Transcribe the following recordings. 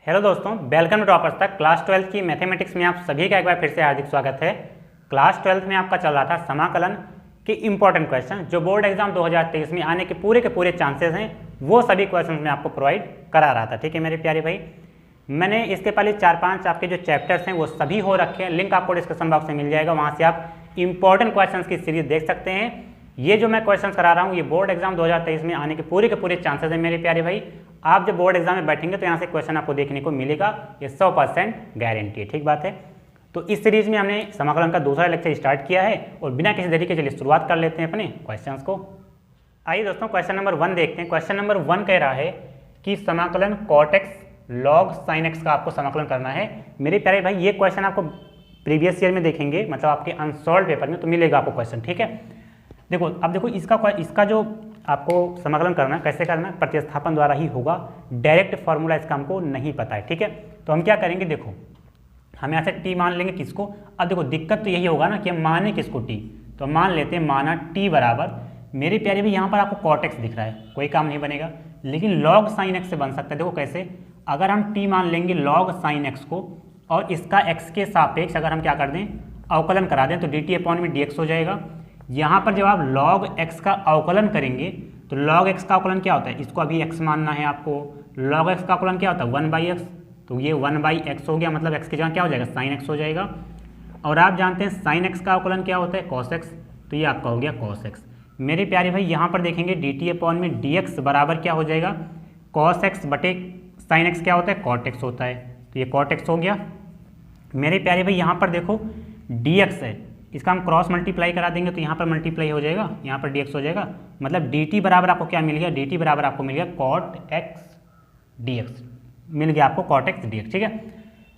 Hello दोस्तों, welcome to toppers तक। Class 12 की मैथमेटिक्स में आप सभी का एक बार फिर से हार्दिक स्वागत है। क्लास 12 में आपका चल रहा था समाकलन के इंपॉर्टेंट क्वेश्चन जो बोर्ड एग्जाम 2023 में आने के पूरे चांसेस हैं, वो सभी क्वेश्चन मैं आपको प्रोवाइड करा रहा था। ठीक है मेरे प्यारे भाई, मैंने इसके पहले 4-5 आपके जो चैप्टर्स हैं वो सभी हो रखे हैं। लिंक आपको डिस्क्रिप्शन बॉक्स में मिल जाएगा, वहाँ से आप इंपॉर्टेंट क्वेश्चन की सीरीज देख सकते हैं। ये जो मैं क्वेश्चन करा रहा हूँ ये बोर्ड एग्जाम 2023 में आने के पूरे चांसेस हैं मेरे प्यारे भाई। आप जब बोर्ड एग्जाम में बैठेंगे तो यहाँ से क्वेश्चन आपको देखने को मिलेगा, ये 100% गारंटी है। ठीक बात है। तो इस सीरीज में हमने समाकलन का दूसरा लेक्चर स्टार्ट किया है और बिना किसी देरी के चलिए शुरुआत कर लेते हैं अपने क्वेश्चंस को। आइए दोस्तों, क्वेश्चन नंबर 1 देखते हैं। क्वेश्चन नंबर 1 कह रहा है कि समाकलन cot x log sin x का आपको समाकलन करना है। मेरे प्यारे भाई, ये क्वेश्चन आपको प्रीवियस ईयर में देखेंगे, मतलब आपके अनसॉल्व पेपर में तो मिलेगा आपको क्वेश्चन। ठीक है, देखो अब देखो इसका जो आपको समाकलन करना है, कैसे करना है, प्रतिस्थापन द्वारा ही होगा। डायरेक्ट फार्मूला इसका हमको नहीं पता है। ठीक है, तो हम क्या करेंगे, देखो हम यहाँ से t मान लेंगे किसको। अब देखो दिक्कत तो यही होगा ना कि हम माने किसको t, तो मान लेते हैं माना t बराबर, मेरे प्यारे भी यहाँ पर आपको cot x दिख रहा है, कोई काम नहीं बनेगा, लेकिन log sin x से बन सकता है। देखो कैसे, अगर हम t मान लेंगे log sin x को और इसका x के सापेक्ष अगर हम क्या कर दें, अवकलन करा दें, तो dt अपॉन में dx हो जाएगा। यहाँ पर जब आप log x का अवकलन करेंगे तो log x का अवकलन क्या होता है, इसको अभी x मानना है आपको। log x का अवकलन क्या होता है, 1/x, तो ये 1/x हो गया, मतलब x की जगह क्या हो जाएगा, sin x हो जाएगा। और आप जानते हैं sin x का अवकलन क्या होता है, cos x, तो ये आपका हो गया cos x। मेरे प्यारे भाई यहाँ पर देखेंगे dt अपॉन में dx बराबर क्या हो जाएगा, cos x बटे sin x क्या होता है, cot x होता है, तो ये cot x हो गया। मेरे प्यारे भाई यहाँ पर देखो dx है, इसका हम क्रॉस मल्टीप्लाई करा देंगे तो यहाँ पर मल्टीप्लाई हो जाएगा, यहाँ पर dx हो जाएगा, मतलब dt बराबर आपको क्या मिल गया, dt बराबर आपको मिल गया cot x dx, मिल गया आपको cot x dx। ठीक है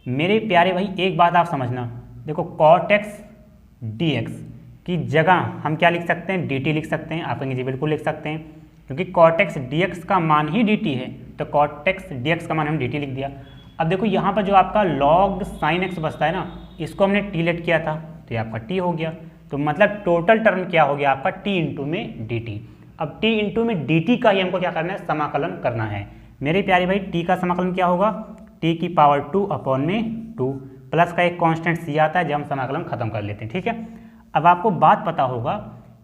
मेरे प्यारे भाई, एक बात आप समझना, देखो cot x dx की जगह हम क्या लिख सकते हैं, dt लिख सकते हैं। आप कहेंगे जी बिल्कुल लिख सकते हैं, क्योंकि cot x dx का मान ही dt है, तो cot x dx का मान हम dt लिख दिया। अब देखो यहाँ पर जो आपका log sin x बचता है ना, इसको हमने t लेट किया था, तो ये आपका t हो गया। तो मतलब टोटल टर्म क्या हो गया आपका, t इंटू में dt। अब t इंटू में dt का ही हमको क्या करना है, समाकलन करना है। मेरे प्यारे भाई t का समाकलन क्या होगा, t की पावर 2 अपॉन में 2 प्लस का एक कांस्टेंट c आता है जब हम समाकलन खत्म कर लेते हैं। ठीक है, अब आपको बात पता होगा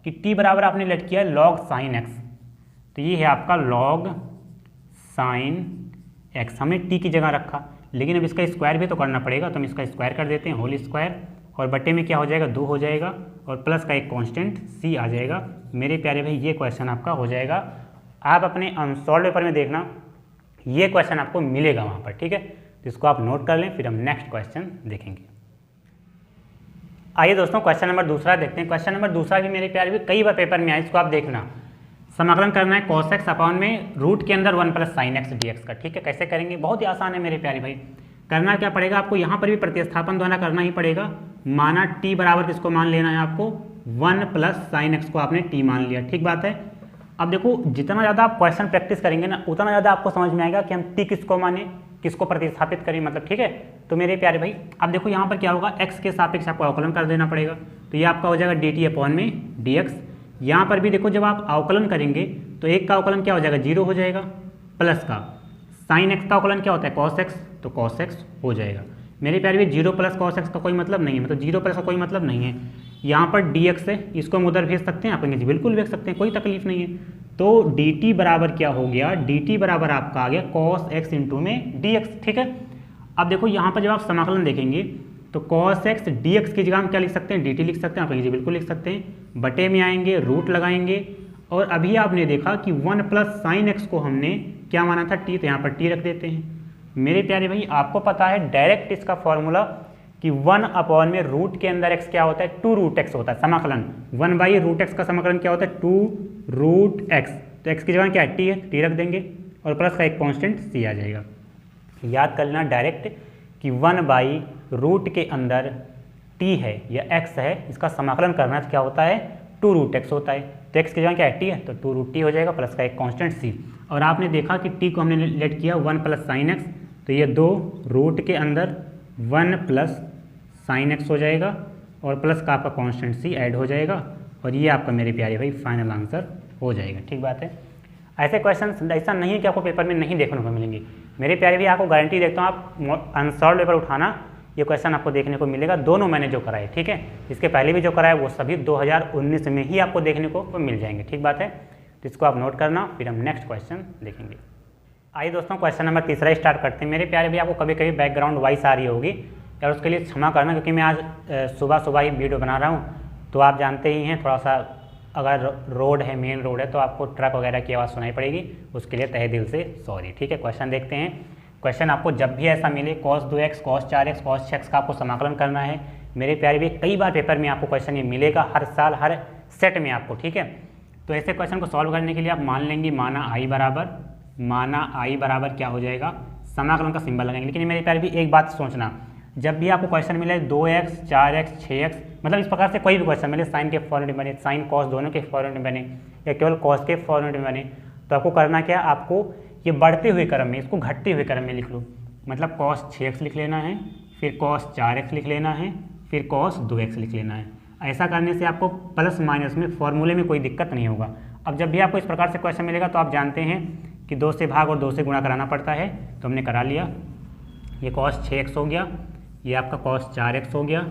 कि t बराबर आपने लेट किया है log sin x, तो ये है आपका log sin x, हमने t की जगह रखा, लेकिन अब इसका स्क्वायर भी तो करना पड़ेगा, तो हम इसका स्क्वायर कर देते हैं, होल स्क्वायर, और बटे में क्या हो जाएगा, 2 हो जाएगा, और प्लस का एक कांस्टेंट c आ जाएगा। मेरे प्यारे भाई ये क्वेश्चन आपका हो जाएगा, आप अपने अनसॉल्व पेपर में देखना, ये क्वेश्चन आपको मिलेगा वहाँ पर। ठीक है, तो इसको आप नोट कर लें, फिर हम नेक्स्ट क्वेश्चन देखेंगे। आइए दोस्तों, क्वेश्चन नंबर दूसरा देखते हैं। क्वेश्चन नंबर दूसरा भी मेरे प्यारे भी कई बार पेपर में आए, इसको आप देखना। समाकलन करना है cos x अपॉन में रूट के अंदर 1 + sin x dx का। ठीक है, कैसे करेंगे, बहुत ही आसान है मेरे प्यारे भाई। करना क्या पड़ेगा आपको, यहाँ पर भी प्रतिस्थापन द्वारा करना ही पड़ेगा। माना t बराबर किसको मान लेना है आपको, 1 + sin x को आपने t मान लिया। ठीक बात है। अब देखो जितना ज़्यादा आप क्वेश्चन प्रैक्टिस करेंगे ना, उतना ज़्यादा आपको समझ में आएगा कि हम t किसको माने, किसको प्रतिस्थापित करें, मतलब। ठीक है, तो मेरे प्यारे भाई अब देखो यहाँ पर क्या होगा, x के सापेक्ष आपको अवकलन कर देना पड़ेगा, तो ये आपका हो जाएगा dt अपॉन में dx। यहाँ पर भी देखो जब आप अवकलन करेंगे तो एक का अवकलन क्या हो जाएगा, 0 हो जाएगा, प्लस का sin x का अवकलन क्या होता है, cos x, तो cos x हो जाएगा। मेरे प्यारे भी 0 + cos x का कोई मतलब नहीं है, मतलब 0 प्लस का कोई मतलब नहीं है। यहाँ पर dx है, इसको हम उधर भेज सकते हैं, आप कहेंगे बिल्कुल भेज सकते हैं, कोई तकलीफ नहीं है। तो dt बराबर क्या हो गया, dt बराबर आपका आ गया cos x इंटू में dx। ठीक है, अब देखो यहाँ पर जब आप समाकलन देखेंगे तो cos x dx की जगह हम क्या लिख सकते हैं, dt लिख सकते हैं, आप कहेंगे बिल्कुल लिख सकते हैं। बटे में आएंगे, रूट लगाएंगे, और अभी आपने देखा कि 1 + sin x को हमने क्या माना था, t, तो यहाँ पर t रख देते हैं। मेरे प्यारे भाई आपको पता है डायरेक्ट इसका फॉर्मूला कि 1 अपॉन में रूट के अंदर x क्या होता है, 2√x होता है। समाकलन 1/√x का समाकलन क्या होता है, 2√x, तो x की जगह क्या है, t है, t रख देंगे, और प्लस का एक कांस्टेंट c आ जाएगा। याद कर लेना डायरेक्ट कि 1/रूट के अंदर t है या x है, इसका समाकलन करना क्या होता है, 2√x होता है, तो x की जगह क्या है, t है, तो 2√t हो जाएगा, प्लस का एक कांस्टेंट c। और आपने देखा कि t को हमने लेट किया 1 + sin x, तो ये 2 रूट के अंदर 1 + sin x हो जाएगा, और प्लस का आपका कांस्टेंट c ऐड हो जाएगा, और ये आपका मेरे प्यारे भाई फाइनल आंसर हो जाएगा। ठीक बात है। ऐसे क्वेश्चन ऐसा नहीं है कि आपको पेपर में नहीं देखने को मिलेंगे। मेरे प्यारे भी आपको गारंटी देता हूँ, आप अनसॉल्व पेपर उठाना, ये क्वेश्चन आपको देखने को मिलेगा। दोनों मैंने जो कराए, ठीक है, इसके पहले भी जो कराए वो सभी 2019 में ही आपको देखने को मिल जाएंगे। ठीक बात है, तो इसको आप नोट करना, फिर हम नेक्स्ट क्वेश्चन देखेंगे। आइए दोस्तों, क्वेश्चन नंबर 3 स्टार्ट करते हैं। मेरे प्यारे भी आपको कभी कभी बैकग्राउंड वॉइस आ रही होगी और उसके लिए क्षमा करना, क्योंकि मैं आज सुबह ही वीडियो बना रहा हूँ, तो आप जानते ही हैं थोड़ा सा अगर रोड है, मेन रोड है, तो आपको ट्रक वगैरह की आवाज़ सुनाई पड़ेगी, उसके लिए तहे दिल से सॉरी। ठीक है, क्वेश्चन देखते हैं। क्वेश्चन आपको जब भी ऐसा मिले cos 2x, cos 4x, cos 6x का आपको समाकलन करना है। मेरे प्यारे भी कई बार पेपर में आपको क्वेश्चन ये मिलेगा, हर साल हर सेट में आपको। ठीक है, तो ऐसे क्वेश्चन को सॉल्व करने के लिए आप मान लेंगे माना आई बराबर क्या हो जाएगा, समाकलन का सिंबल लगाएंगे। लेकिन मेरे प्यारे भी एक बात सोचना, जब भी आपको क्वेश्चन मिले 2x, 4x, 6x, मतलब इस प्रकार से कोई भी क्वेश्चन मिले, साइन के फॉर्मेट में बने, साइन कॉस दोनों के फॉर्मेट में बने या केवल कॉस के फॉर्मेट में बने, तो आपको करना क्या, आपको ये बढ़ते हुए क्रम में, इसको घटते हुए क्रम में लिख लो। मतलब cos 6x लिख लेना है, फिर cos 4x लिख लेना है, फिर cos 2x लिख लेना है। ऐसा करने से आपको प्लस माइनस में फॉर्मूले में कोई दिक्कत नहीं होगा। अब जब भी आपको इस प्रकार से क्वेश्चन मिलेगा तो आप जानते हैं कि 2 से भाग और 2 से गुणा कराना पड़ता है, तो हमने करा लिया। ये cos 6x हो गया, ये आपका cos 4x हो गया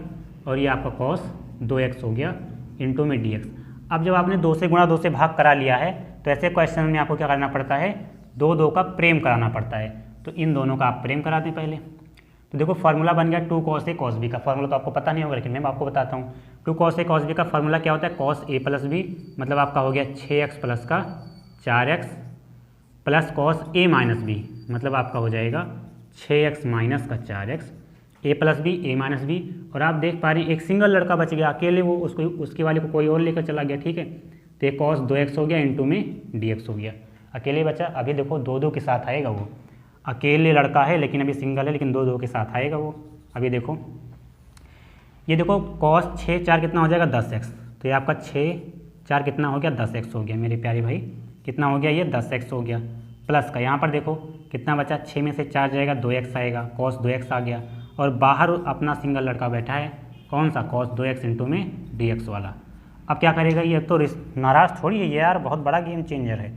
और ये आपका cos 2x हो गया इंटू में dx। अब जब आपने 2 से गुणा 2 से भाग करा लिया है, तो ऐसे क्वेश्चन में आपको क्या करना पड़ता है, 2 का प्रेम कराना पड़ता है। तो इन दोनों का आप प्रेम करा दें पहले। तो देखो फार्मूला बन गया 2 cos a cos b का। फार्मूला तो आपको पता नहीं होगा, लेकिन मैं आपको बताता हूँ। 2 cos a cos b का फार्मूला क्या होता है, cos a प्लस b, मतलब आपका हो गया 6x प्लस का 4x plus cos a minus b, मतलब आपका हो जाएगा 6x माइनस का 4x, a plus B, a minus B. और आप देख पा रहे हैं एक सिंगल लड़का बच गया, अकेले वो उसको उसके वाले को कोई और लेकर चला गया। ठीक है, तो ये cos 2x हो गया इंटू में dx हो गया, अकेले बचा। अभी देखो 2 के साथ आएगा, वो अकेले लड़का है लेकिन अभी सिंगल है, लेकिन 2 के साथ आएगा वो। अभी देखो, ये देखो cos 6 4 कितना हो जाएगा 10x, तो ये आपका 6 4 कितना हो गया 10x हो गया। मेरे प्यारे भाई कितना हो गया, ये 10x हो गया। प्लस का यहाँ पर देखो कितना बचा, 6 में से 4 जाएगा 2x आएगा, cos 2x आ गया। और बाहर अपना सिंगल लड़का बैठा है, कौन सा, cos 2x इंटू में dx वाला। अब क्या करेगा, ये तो नाराज़ थोड़ी है ये यार, बहुत बड़ा गेम चेंजर है।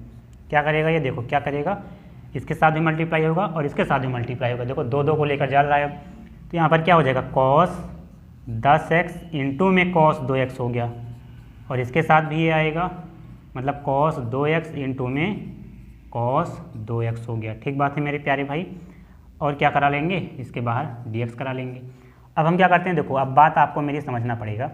क्या करेगा ये, देखो क्या करेगा, इसके साथ भी मल्टीप्लाई होगा और इसके साथ भी मल्टीप्लाई होगा। देखो 2 को लेकर जा रहा है, तो यहाँ पर क्या हो जाएगा, cos 10x इंटू में cos 2x हो गया, और इसके साथ भी ये आएगा, मतलब cos 2x इंटू में cos 2x हो गया। ठीक बात है मेरे प्यारे भाई। और क्या करा लेंगे, इसके बाहर dx करा लेंगे। अब हम क्या करते हैं, देखो अब बात आपको मेरी समझना पड़ेगा।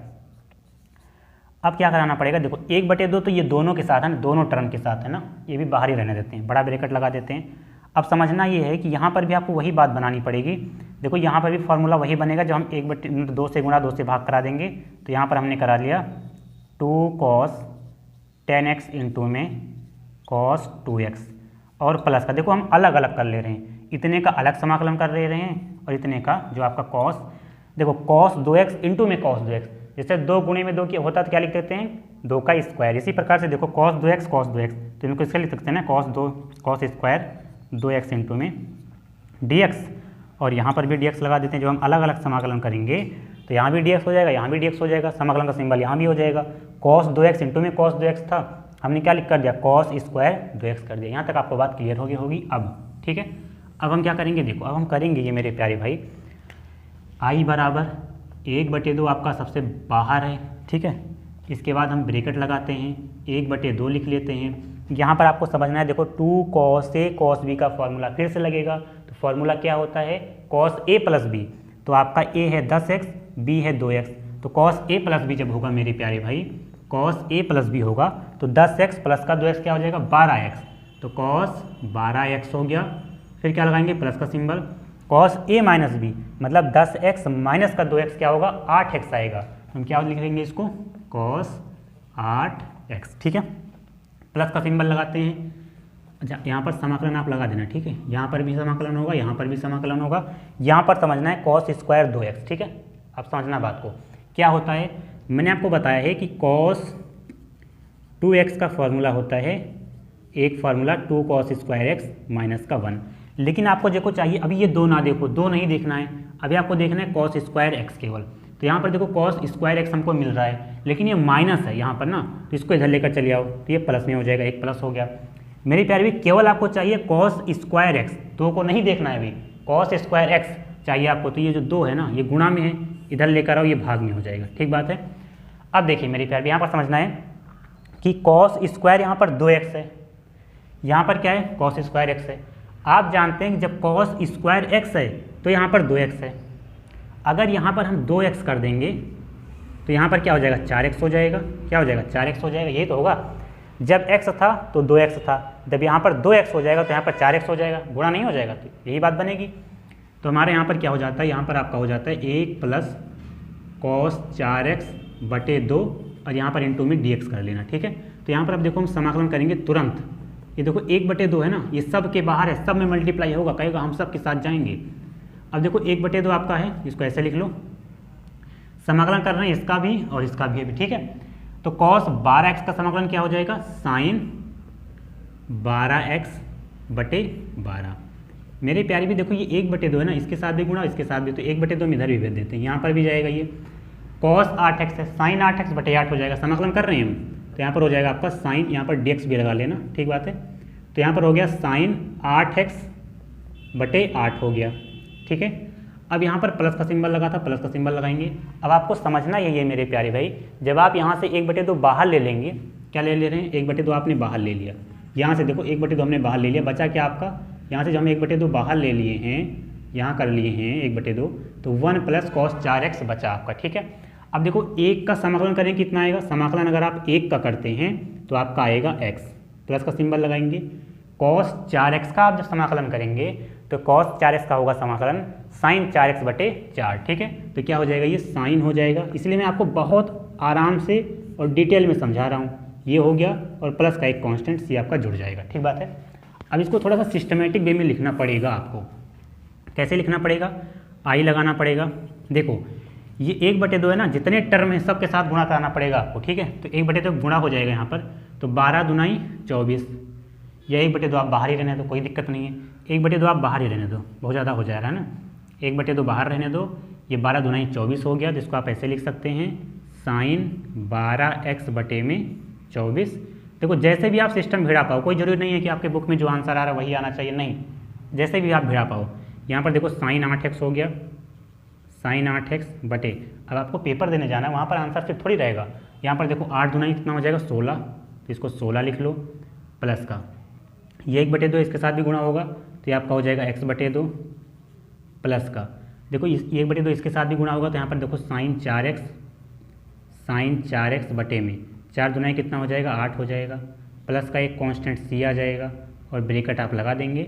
अब क्या कराना पड़ेगा, देखो 1/2 तो ये दोनों के साथ है ना, दोनों टर्म के साथ है ना, ये भी बाहर ही रहने देते हैं, बड़ा ब्रैकेट लगा देते हैं। अब समझना ये है कि यहाँ पर भी आपको वही बात बनानी पड़ेगी। देखो यहाँ पर भी फॉर्मूला वही बनेगा, जो हम 1/2 से गुणा 2 से भाग करा देंगे। तो यहाँ पर हमने करा लिया 2 cos 10x इंटू में cos 2x, और प्लस का देखो हम अलग अलग कर ले रहे हैं, इतने का अलग समाकलन कर ले रहे हैं और इतने का जो आपका cos, देखो cos 2x इंटू में cos 2x, जैसे 2 गुणे में 2 की होता तो क्या लिख देते हैं, 2 का स्क्वायर। इसी प्रकार से देखो cos 2x तो इनको इसका लिख सकते हैं ना, cos स्क्वायर 2x इंटू में dx, और यहाँ पर भी dx लगा देते हैं। जो हम अलग अलग समाकलन करेंगे तो यहाँ भी dx हो जाएगा, यहाँ भी dx हो जाएगा, समाकलन का सिंबल यहाँ भी हो जाएगा। cos 2x इंटू में cos 2x था, हमने क्या लिख कर दिया, cos स्क्वायर 2x कर दिया। यहाँ तक आपको बात क्लियर होगी अब। ठीक है, अब हम क्या करेंगे, देखो अब हम करेंगे ये मेरे प्यारे भाई, i बराबर 1/2 आपका सबसे बाहर है। ठीक है, इसके बाद हम ब्रैकेट लगाते हैं, 1/2 लिख लेते हैं। यहाँ पर आपको समझना है, देखो 2 cos a cos b का फॉर्मूला फिर से लगेगा। तो फॉर्मूला क्या होता है, cos a प्लस b, तो आपका a है 10x, b है 2x, तो cos a प्लस b जब होगा मेरे प्यारे भाई, cos a प्लस b होगा, तो 10x प्लस का 2x क्या हो जाएगा 12x, तो cos 12x हो गया। फिर क्या लगाएंगे, प्लस का symbol, cos a minus b, मतलब 10x माइनस का 2x क्या होगा 8x आएगा। हम क्या लिख लेंगे इसको, cos 8x। ठीक है, प्लस का सिंबल लगाते हैं। अच्छा, यहाँ पर समाकलन आप लगा देना। ठीक है, यहाँ पर भी समाकलन होगा, यहाँ पर भी समाकलन होगा। यहाँ पर समझना है cos स्क्वायर 2x। ठीक है, अब समझना बात को क्या होता है। मैंने आपको बताया है कि cos 2x का फॉर्मूला होता है, एक formula 2 cos square x minus का 1। लेकिन आपको देखो चाहिए, अभी ये 2 ना देखो, 2 नहीं देखना है, अभी आपको देखना है cos स्क्वायर x केवल। तो यहाँ पर देखो cos स्क्वायर x हमको मिल रहा है, लेकिन ये माइनस है यहाँ पर ना, तो इसको इधर लेकर चले आओ, तो ये प्लस में हो जाएगा, एक प्लस हो गया। मेरी प्यारी भी केवल आपको चाहिए कॉस स्क्वायर एक्स, 2 को नहीं देखना है अभी, कॉस स्क्वायर एक्स चाहिए आपको। तो ये जो 2 है ना, ये गुणा में है, इधर लेकर आओ, ये भाग में हो जाएगा, ठीक बात है। अब देखिए मेरी प्यारी भी यहाँ पर समझना है कि कॉस स्क्वायर यहाँ पर 2x है, यहाँ पर क्या है, कॉस स्क्वायर एक्स है। आप जानते हैं कि जब कॉस स्क्वायर एक्स है तो यहाँ पर 2x है। अगर यहाँ पर हम 2x कर देंगे तो यहाँ पर क्या हो जाएगा, 4x हो जाएगा। क्या हो जाएगा, 4x हो जाएगा, यही तो होगा। जब x था तो 2x था, जब यहाँ पर 2x हो जाएगा तो यहाँ पर 4x हो जाएगा, गुणा नहीं हो जाएगा, तो यही बात बनेगी। तो हमारे यहाँ पर क्या हो जाता है, यहाँ पर आपका हो जाता है 1 प्लस कॉस 4x बटे 2 और यहाँ पर इंटू में dx कर लेना, ठीक है। तो यहाँ पर अब देखो हम समाकलन करेंगे तुरंत। ये देखो 1/2 है ना, ये सब के बाहर है, सब में मल्टीप्लाई होगा, कहेगा हम सब के साथ जाएंगे। अब देखो 1/2 आपका है, इसको ऐसे लिख लो, समाकलन कर रहे हैं इसका भी और इसका भी अभी, ठीक है। तो कॉस 12x का समाकलन क्या हो जाएगा, साइन 12x बटे 12। मेरे प्यारी भी देखो ये 1/2 है ना, इसके साथ भी गुणा, इसके साथ भी, तो 1/2 हम इधर भी भेज देते हैं, यहाँ पर भी जाएगा। ये कॉस 8x है, साइन 8x बटे 8 हो जाएगा, समाकलन कर रहे हैं हम, तो यहाँ पर हो जाएगा आपका साइन, यहाँ पर dx भी लगा लेना, ठीक बात है। तो यहाँ पर हो गया साइन 8x बटे 8 हो गया, ठीक है। अब यहाँ पर प्लस का सिंबल लगा था, प्लस का सिंबल लगाएंगे। अब आपको समझना यही है मेरे प्यारे भाई, जब आप यहाँ से 1/2 बाहर ले लेंगे, क्या ले रहे हैं, 1/2 आपने बाहर ले लिया, यहाँ से देखो 1/2 हमने बाहर ले लिया, बचा क्या आपका, यहाँ से जो हम 1/2 बाहर ले लिए हैं, यहाँ कर लिए हैं 1/2, तो 1 प्लस कॉस 4x बचा आपका, ठीक है। अब देखो 1 का समाकलन करें कितना आएगा, समाकलन अगर आप 1 का करते हैं तो आपका आएगा x, प्लस का सिंबल लगाएंगे। कॉस 4x का आप जब समाकलन करेंगे तो कॉस 4x का होगा समाकलन साइन 4x बटे 4, ठीक है। तो क्या हो जाएगा, ये साइन हो जाएगा, इसलिए मैं आपको बहुत आराम से और डिटेल में समझा रहा हूँ। ये हो गया और प्लस का एक कांस्टेंट सी आपका जुड़ जाएगा, ठीक बात है। अब इसको थोड़ा सा सिस्टमेटिक वे में लिखना पड़ेगा आपको। कैसे लिखना पड़ेगा, आई लगाना पड़ेगा। देखो ये 1/2 है ना, जितने टर्म है सबके साथ गुणा कराना पड़ेगा आपको, ठीक है। तो 1/2 गुणा हो जाएगा यहाँ पर, तो 12 दूनाई 24, या 1/2 आप बाहर ही रहने दो, कोई दिक्कत नहीं है। 1/2 आप बाहर ही रहने दो, बहुत ज़्यादा हो जा रहा है ना, 1/2 बाहर रहने दो। ये 12 दूनाई 24 हो गया, जिसको आप ऐसे लिख सकते हैं साइन 12x बटे में 24। देखो जैसे भी आप सिस्टम भिड़ा पाओ, कोई जरूरी नहीं है कि आपके बुक में जो आंसर आ रहा है वही आना चाहिए, नहीं, जैसे भी आप भिड़ा पाओ। यहाँ पर देखो साइन 8x हो गया, साइन 8x बटे, अब आपको पेपर देने जाना है, वहाँ पर आंसर सिर्फ थोड़ी रहेगा। यहाँ पर देखो 8 दूनाई कितना हो जाएगा 16, तो इसको 16 लिख लो, प्लस का ये 1/2 इसके साथ भी गुणा होगा, तो ये आपका हो जाएगा x/2 प्लस का, देखो इस 1/2 इसके साथ भी गुणा होगा, तो यहाँ पर देखो साइन 4x बटे में 4 दूनाई कितना हो जाएगा 8 हो जाएगा, प्लस का एक कांस्टेंट c आ जाएगा और ब्रैकेट आप लगा देंगे।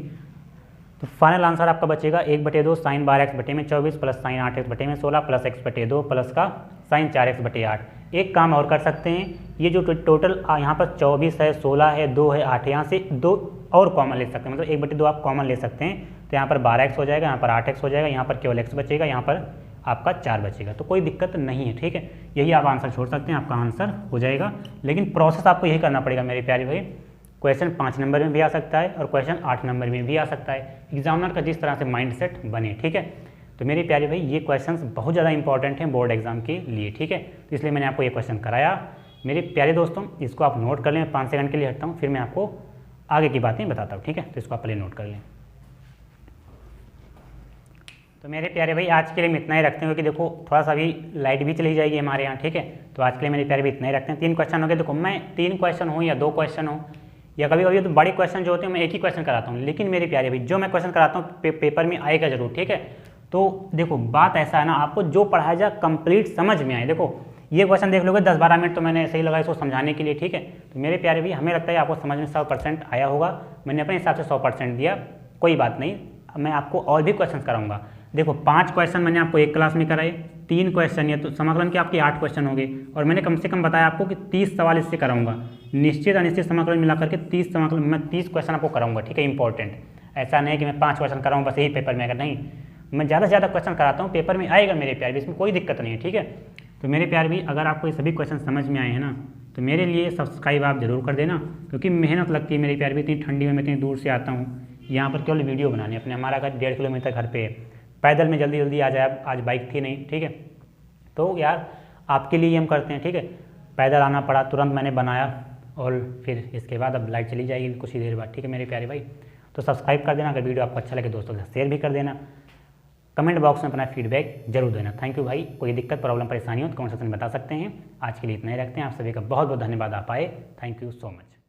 तो फाइनल आंसर आपका बचेगा 1/2 साइन 12x बटे में 24 प्लस साइन 8x बटे में 16 प्लस x/2 प्लस का साइन 4x बटे 8। एक काम और कर सकते हैं, ये जो टोटल यहाँ पर 24 है, 16 है, 2 है, 8 है, यहाँ से 2 और कॉमन ले सकते हैं, मतलब 1/2 आप कॉमन ले सकते हैं, तो यहाँ पर 12x हो जाएगा, यहाँ पर 8x हो जाएगा, यहाँ पर केवल x बचेगा, यहाँ पर आपका 4 बचेगा, तो कोई दिक्कत नहीं है, ठीक है। यही आप आंसर छोड़ सकते हैं, आपका आंसर हो जाएगा। लेकिन प्रोसेस आपको यही करना पड़ेगा मेरे प्यारे भाई, क्वेश्चन 5 नंबर में भी आ सकता है और क्वेश्चन 8 नंबर में भी आ सकता है, एग्जामिनर का जिस तरह से माइंड सेट बने, ठीक है। तो मेरे प्यारे भाई ये क्वेश्चंस बहुत ज़्यादा इंपॉर्टेंट हैं बोर्ड एग्जाम के लिए, ठीक है। तो इसलिए मैंने आपको ये क्वेश्चन कराया। मेरे प्यारे दोस्तों इसको आप नोट कर लें, 5 सेकंड के लिए हटता हूँ, फिर मैं आपको आगे की बातें बताता हूँ, ठीक है। तो इसको आप पहले नोट कर लें। तो मेरे प्यारे भाई आज के लिए हम इतना ही रखते हैं, क्योंकि देखो थोड़ा सा भी लाइट भी चली जाएगी हमारे यहाँ, ठीक है। तो आज के लिए मेरे प्यारे भाई इतना ही रखते हैं। 3 क्वेश्चन हो गए, देखो मैं 3 क्वेश्चन हो या 2 क्वेश्चन हो या कभी कभी तो बड़े क्वेश्चन जो होते हैं मैं एक ही क्वेश्चन कराता हूँ, लेकिन मेरे प्यारे भाई जो मैं क्वेश्चन कराता हूँ पेपर में आएगा जरूर, ठीक है। तो देखो बात ऐसा है ना, आपको जो पढ़ाया जाए कंप्लीट समझ में आए। देखो ये क्वेश्चन देख लोगे 10-12 मिनट तो मैंने ऐसे ही लगाया इसको समझाने के लिए, ठीक है। तो मेरे प्यारे भाई हमें लगता है आपको समझ में 100% आया होगा, मैंने अपने हिसाब से 100% दिया, कोई बात नहीं, मैं आपको और भी क्वेश्चन कराऊंगा। देखो 5 क्वेश्चन मैंने आपको एक क्लास में कराए, 3 क्वेश्चन या तो समाकलन के आपके 8 क्वेश्चन हो गए, और मैंने कम से कम बताया आपको कि 30 सवाल इससे कराऊंगा, निश्चित अनिश्चित समाकलन मिला करके 30 समाकलन, मैं 30 क्वेश्चन आपको कराऊंगा, ठीक है। इंपॉर्टेंट ऐसा नहीं कि मैं 5 क्वेश्चन कराऊँ बस यही पेपर में, अगर नहीं मैं ज़्यादा से ज़्यादा क्वेश्चन कराता हूँ, पेपर में आएगा मेरे प्यार भी, इसमें कोई दिक्कत नहीं है, ठीक है। तो मेरे प्यार भी अगर आपको ये सभी क्वेश्चन समझ में आए हैं ना, तो मेरे लिए सब्सक्राइब आप जरूर कर देना, क्योंकि मेहनत लगती है मेरे प्यार भी, इतनी ठंडी में मैं इतनी दूर से आता हूँ यहाँ पर केवल वीडियो बनाने, अपने हमारा घर 1.5 किलोमीटर घर पे है, पैदल में जल्दी जल्दी आ जाए, आज बाइक थी नहीं, ठीक है। तो यार आपके लिए हम करते हैं, ठीक है। पैदल आना पड़ा, तुरंत मैंने बनाया, और फिर इसके बाद अब लाइट चली जाएगी कुछ ही देर बाद, ठीक है मेरे प्यारे भाई। तो सब्सक्राइब कर देना, अगर वीडियो आपको अच्छा लगे दोस्तों के साथ शेयर भी कर देना, कमेंट बॉक्स में अपना फीडबैक जरूर देना। थैंक यू भाई। कोई दिक्कत प्रॉब्लम परेशानी हो तो कमेंट सेक्शन में बता सकते हैं। आज के लिए इतना ही रखते हैं। आप सभी का बहुत बहुत धन्यवाद, आप आए। Thank you so much.